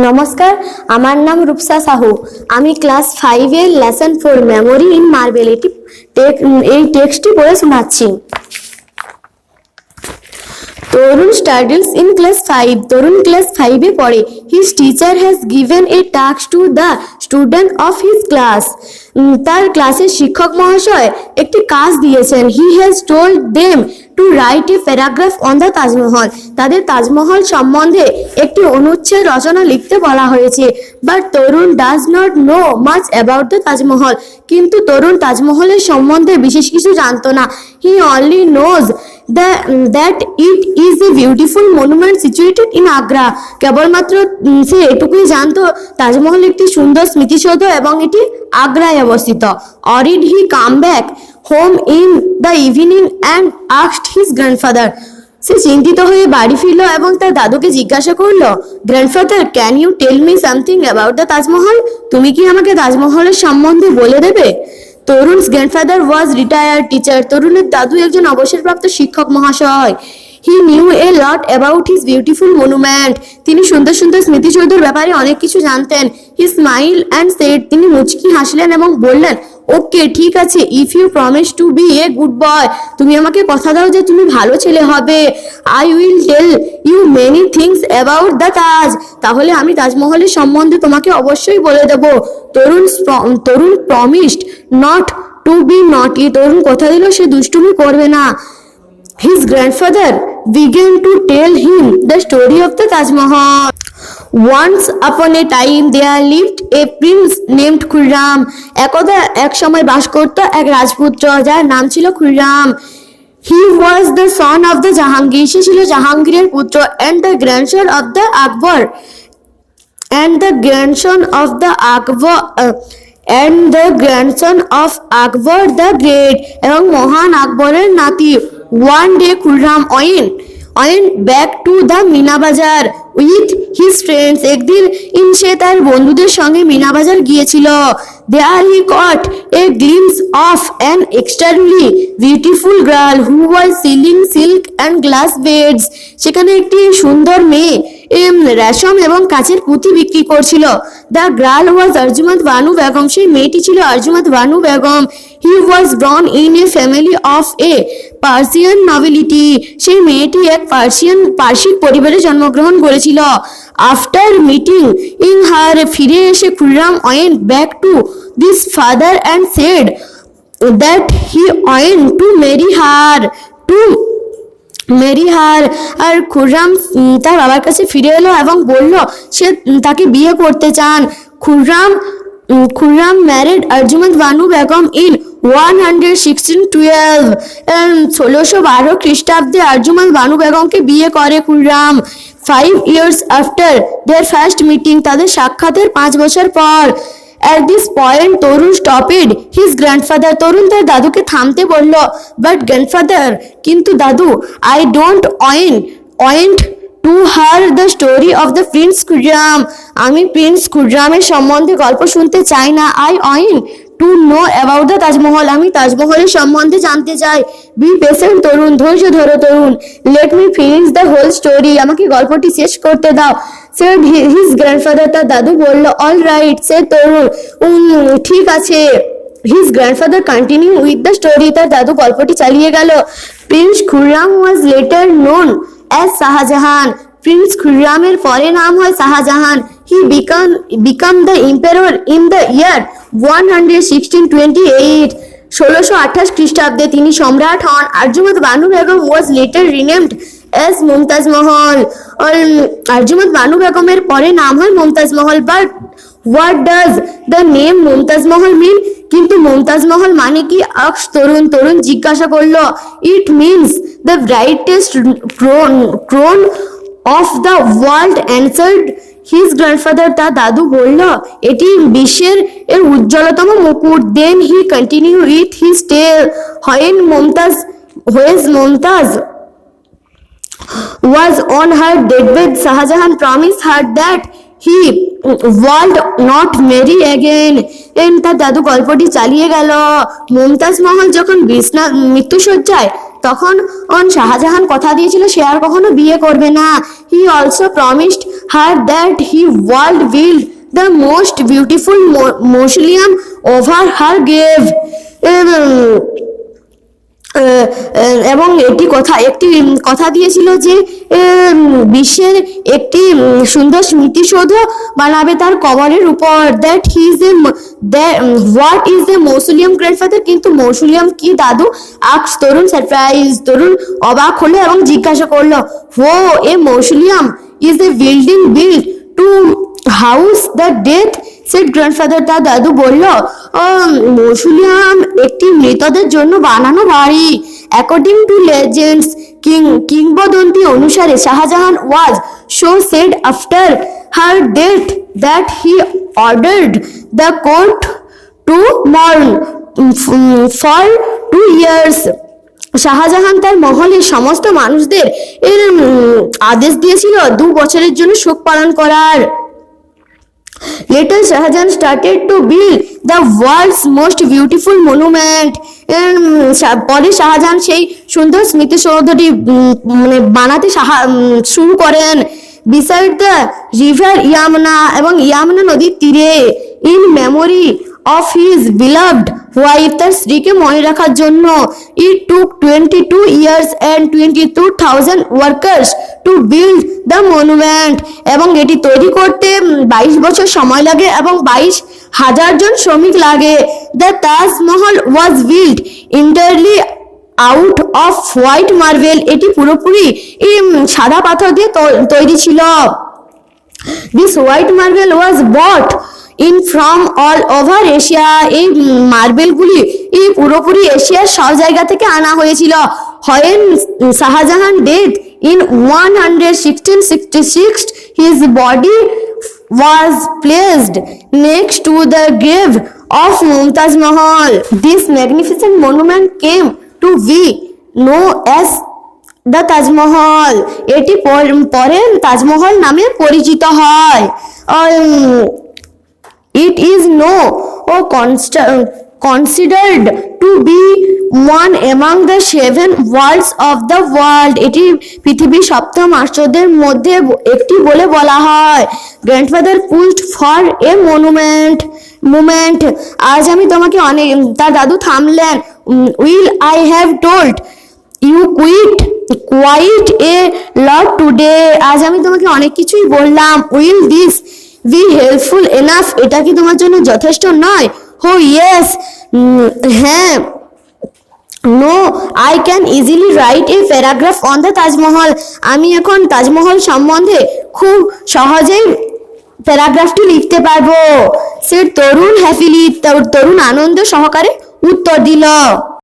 নমস্কার, আমার নাম রূপসা সাহু। আমি class 5 lesson 4 memory in marble এই টেক্সটটি পড়ে শোনাচ্ছি। Tarun studies in class 5। Tarun class 5 পড়ে। His teacher has given a task to the student of his class. তার ক্লাসের শিক্ষক মহাশয় একটি কাজ দিয়েছেন। He has told them to write a paragraph on the Taj Mahal. তাদের তাজমহল সম্বন্ধে একটি অনুচ্ছেদ রচনা লিখতে বলা হয়েছে। But Tarun does not know much about the Taj Mahal. কিন্তু তরুণ তাজমহলের সম্বন্ধে বিশেষ কিছু জানতো না। He only knows that it is a beautiful monument situated in Agra. কেবলমাত্র সে এটুকুই জানতো তাজমহল একটি সুন্দর স্মৃতিসৌধ এবং এটি আগ্রায় অবস্থিত। Or did he come back home in the evening and asked his grandfather? সে চিন্তিত হয়ে বাড়ি ফিরল এবং তার দাদুকে জিজ্ঞাসা করলো, grandfather, can you tell me something about the Taj Mahal? তুমি কি আমাকে তাজমহলের সম্বন্ধে বলে দেবে? তরুণ's grandfather was retired teacher. তরুণের দাদু একজন অবসরপ্রাপ্ত শিক্ষক মহাশয়। He knew a lot about his beautiful monument. তিনি সুন্দর সুন্দর স্মৃতিসৌধের ব্যাপারে অনেক কিছু জানতেন। He smiled and said, তিনি মুচকি হাসলেন এবং বললেন, ওকে, ঠিক আছে, if you promise to be a good boy, তুমি আমাকে কথা দাও যে তুমি ভালো ছেলে হবে। I will tell you many things about the Taj, তাহলে আমি তাজমহলের সম্বন্ধে তোমাকে অবশ্যই বলে দেব। Tarun promised not to be naughty. Tarun কথা দিল সে দুষ্টুমি করবে না। His grandfather began to tell him the story of the Taj Mahal. Once upon a time there lived a prince named Khurram. একদা এক সময় বাস করত এক রাজপুত্র যার নাম ছিল Khurram. He was the son of the Jahangir. সে ছিল জাহাঙ্গীরের পুত্র and the grandson of the Akbar. And the grandson of Akbar the Great, এবং মহান আকবরের নাতি। One day Khurram went back to the Mina Bazar with his friends. একদিন সে তার বন্ধুদের সঙ্গে মিনা বাজার গিয়েছিল। There he caught a glimpse of an extremely beautiful girl who was selling silk and glass beads. সেখানে একটি সুন্দর মেয়ে রেশম এবং কাচের পুঁতি বিক্রি করছিল। The girl was Arjumat Banu Begum. সেই মেয়েটি ছিল আরজুমাত Banu Begum. He was born in a family of a Persian nobility. সেই মেয়েটি এক পার্সিক পরিবারে জন্মগ্রহণ করেছিল। After meeting in her, ফিরে এসে Khurram went back to this father and said that he went to marry her. আর খুররাম তার বাবার কাছে ফিরে এলো এবং বলল সে তাকে বিয়ে করতে চান। Khurram married Arjumand Banu Begum in 1612. 1612 খ্রিস্টাব্দে আরজুমাত বানু বেগমকে বিয়ে করে Khurram. 5 years after their first meeting, তাদের সাক্ষাতের 5 বছর পর। At this point Tarun stopped his grandfather. তরুণ তার দাদুকে থামতে বলল, but grandfather, কিন্তু দাদু, I don't want to hear the story of the Prince Khurram. আমি প্রিন্স খুররামের সম্বন্ধে গল্প শুনতে চাই না। I want to know about the Taj Mahal. আমি তাজমহলের সম্বন্ধে জানতে চাই। Be patient তরুণ, ধৈর্য ধরো তরুণ। Let me finish the whole story. আমাকে গল্পটি শেষ করতে দাও। Said his grandfather. তার দাদু বলল, all right, said তরুণ, ঠিক আছে। His grandfather continued with the story. তার দাদু গল্পটি চালিয়ে গেল। Prince Khurram was later known as Shah Jahan. Prince খুররামের পরে নাম হয় Shahjahan. He became the emperor in the year 11628. 1628 খ্রিস্টাব্দে তিনি সম্রাট হন। আরজুমাত Banu Begum was later renamed as Mumtaz মহল। আরজুমাত বানু বেগমের পরে নাম হয় মুমতাজ মহল। But what does the name Mumtaz Mahal mean? কিন্তু মুমতাজ মহল মানে কি? তরুণ জিজ্ঞাসা করলো। It means the brightest crown of the world, answered his grandfather. তার দাদু বলল, এটি বিশ্বের উজ্জ্বলতম মুকুট। Then he continued with his tale. When Mumtaz was on her deathbed, Shahjahan promised her that he would not marry again. তার দাদু গল্পটি চালিয়ে গেল। মুমতাজ মহল যখন মৃত্যুশয্যায় তখন শাহজাহান কথা দিয়েছিল সে আর কখনো বিয়ে করবে না। He also promised her that he would build the most beautiful mausoleum over her grave. এবং একটি কথা দিয়েছিল যে বিশ্বের একটি সুন্দর স্মৃতিসৌধ বানাবে তার কবরের উপর। That he is a what is a mausoleum grandfather, কিন্তু মৌসুলিয়াম কি দাদু? আক্স তরুণ সারপ্রাইজ, তরুণ অবাক হলো এবং জিজ্ঞাসা করলো হো a mausoleum is a building build to house the death set grandfather. তার দাদু বলল মৌসুলিয়াম একটি মৃতদের জন্য বানানো বাড়ি। অ্যাকর্ডিং টু লেজেন্ডস, কিংবদন্তি অনুসারে Shah Jahan was so said after her death that he ordered the court to mourn for 2 years। Shah Jahan তার মহলের সমস্ত মানুষদের আদেশ দিয়েছিল 2 বছরের জন্য শোক পালন করার। Later, Shahjahan started to build the world's most beautiful monument. পরে শাহজাহান সেই সুন্দর স্মৃতিসৌধটি বানাতে শুরু করেন beside the river ইয়ামনা, এবং ইয়ামনা নদীর তীরে, in memory of his beloved wife, তার স্ত্রীকে মনে রাখার জন্য। It took 22 years and 22,000 workers to build the monument, এবং এটি তৈরি করতে 22 বছর সময় লাগে এবং 22,000 জন শ্রমিক লাগে। The Taj Mahal was built entirely out of white marble, এটি পুরোপুরি সাদা পাথর দিয়ে তৈরি ছিল। This white marble was bought in from all over Asia, এই মার্বেলগুলি পুরোপুরি এশিয়ার সব জায়গা থেকে আনা হয়েছিল। When Shahjahan death in 1666, his body was placed next to the grave of Mumtaz Mahal. This magnificent monument came to be known as the Taj Mahal, এটি পরে তাজমহল নামে পরিচিত হয়। It is known or considered to be one among the 7 wonders of the world, এটি পৃথিবীর 7 আশ্চর্যের মধ্যে একটি বলে বলা হয়। Grandfather pushed for a monument, আজ আমি তোমাকে অনেক, তার দাদু থামলেন। Will I have told you quite a lot today, আজ আমি তোমাকে অনেক কিছুই বললাম। Will this be helpful enough, এটা কি তোমার জন্য যথেষ্ট নয়? Oh yes, হ্যাঁ। No, I can easily write a paragraph on the Taj Mahal, আমি এখন তাজমহল সম্বন্ধে খুব সহজেই প্যারাগ্রাফটি লিখতে পারবো। সে তরুণ হ্যাপিলি, তরুণ আনন্দ সহকারে উত্তর দিল।